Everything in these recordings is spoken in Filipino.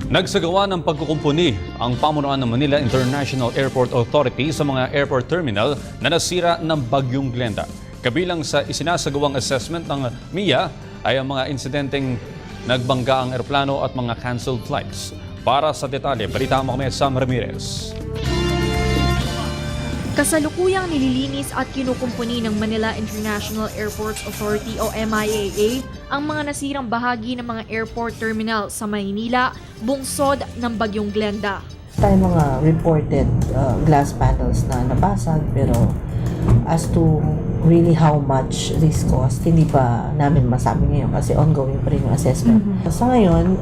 Nagsagawa ng pagkukumpuni ang pamunuan ng Manila International Airport Authority sa mga airport terminal na nasira ng Bagyong Glenda. Kabilang sa isinasagawang assessment ng MIA ay ang mga insidenteng nagbangga ang eroplano at mga canceled flights. Para sa detalye, balita mo kami Sam Ramirez. Kasalukuyang nililinis at kinukumpuni ng Manila International Airports Authority o MIAA ang mga nasirang bahagi ng mga airport terminal sa Maynila, bungsod ng Bagyong Glenda. Tayo mga reported glass panels na nabasag, pero as to really how much this cost, hindi pa namin masabi ngayon kasi ongoing pa rin yung assessment. Sa ngayon,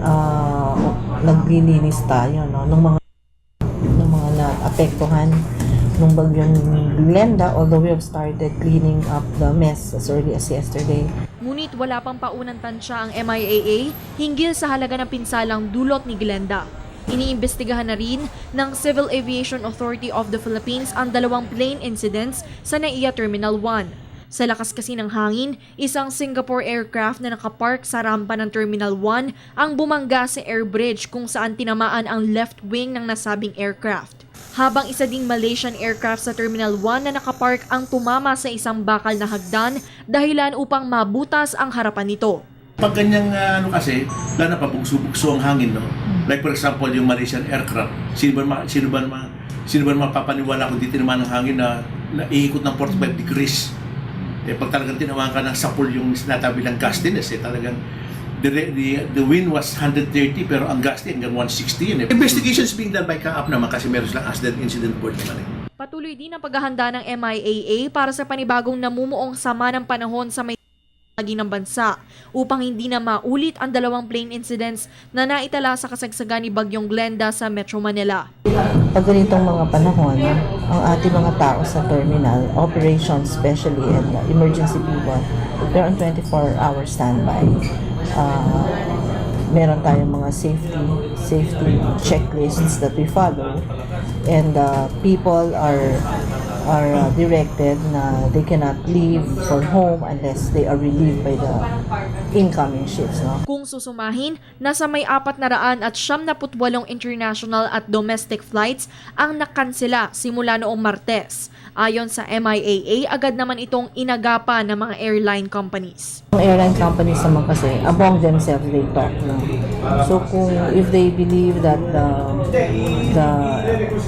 naglilinis tayo ng mga naapektuhan nung Bagyong Glenda, although we have started cleaning up the mess as early as yesterday. Ngunit wala pang paunang tansya ang MIAA hinggil sa halaga ng pinsalang dulot ni Glenda. Iniimbestigahan na rin ng Civil Aviation Authority of the Philippines ang dalawang plane incidents sa NAIA Terminal 1. Sa lakas kasi ng hangin, isang Singapore aircraft na nakapark sa rampa ng Terminal 1 ang bumangga sa air bridge kung saan tinamaan ang left wing ng nasabing aircraft. Habang isa ding Malaysian aircraft sa Terminal 1 na nakapark ang tumama sa isang bakal na hagdan dahilan upang mabutas ang harapan nito. Pag ganyang kasi, lalo na pabugso-bugso ang hangin, no? Like for example, yung Malaysian aircraft, sino ba mapapaniwala kung di tinamaan ng hangin na iikot ng 45 degrees? Pag talagang tinamaan ka ng sapul yung sinatabi ng gustiness, talagang the wind was 130 pero ang gusty hanggang 160 yun. Investigations being done by CAAP naman kasi meron silang accident incident board naman. Patuloy din ang paghahanda ng MIAA para sa panibagong namumuong sama ng panahon sa may ng bansa upang hindi na maulit ang dalawang plane incidents na naitala sa kasagsagan ni Bagyong Glenda sa Metro Manila. Pag ganitong mga panahon, ang ating mga tao sa terminal, operations especially and emergency people, they're on 24-hour standby. Meron tayong mga safety checklists that we follow, and people are directed na they cannot leave for home unless they are relieved by the incoming ships. No? Kung susumahin, nasa may 478 international at domestic flights ang nakansela simula noong Martes. Ayon sa MIAA, agad naman itong inagapan ng mga airline companies. Ang airline companies naman kasi, among themselves, they talk. No? So if they believe that the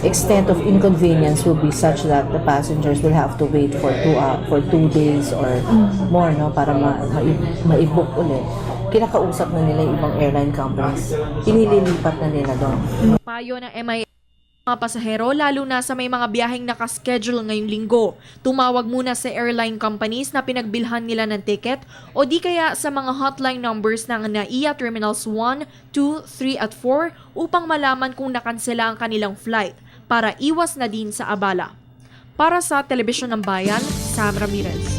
extent of inconvenience will be such that the passengers will have to wait for 2 days or more, no, para ma-book ulit, kinakausap na nila yung ibang airline companies. Pinililipat na nila doon. Payo ng MIAA mga pasahero, lalo na sa may mga biyaheng nakaschedule ngayong linggo, tumawag muna sa airline companies na pinagbilhan nila ng ticket o di kaya sa mga hotline numbers ng NAIA Terminals 1, 2, 3 at 4 upang malaman kung nakansela ang kanilang flight para iwas na din sa abala. Para sa Telebisyon ng Bayan, Sam Ramirez.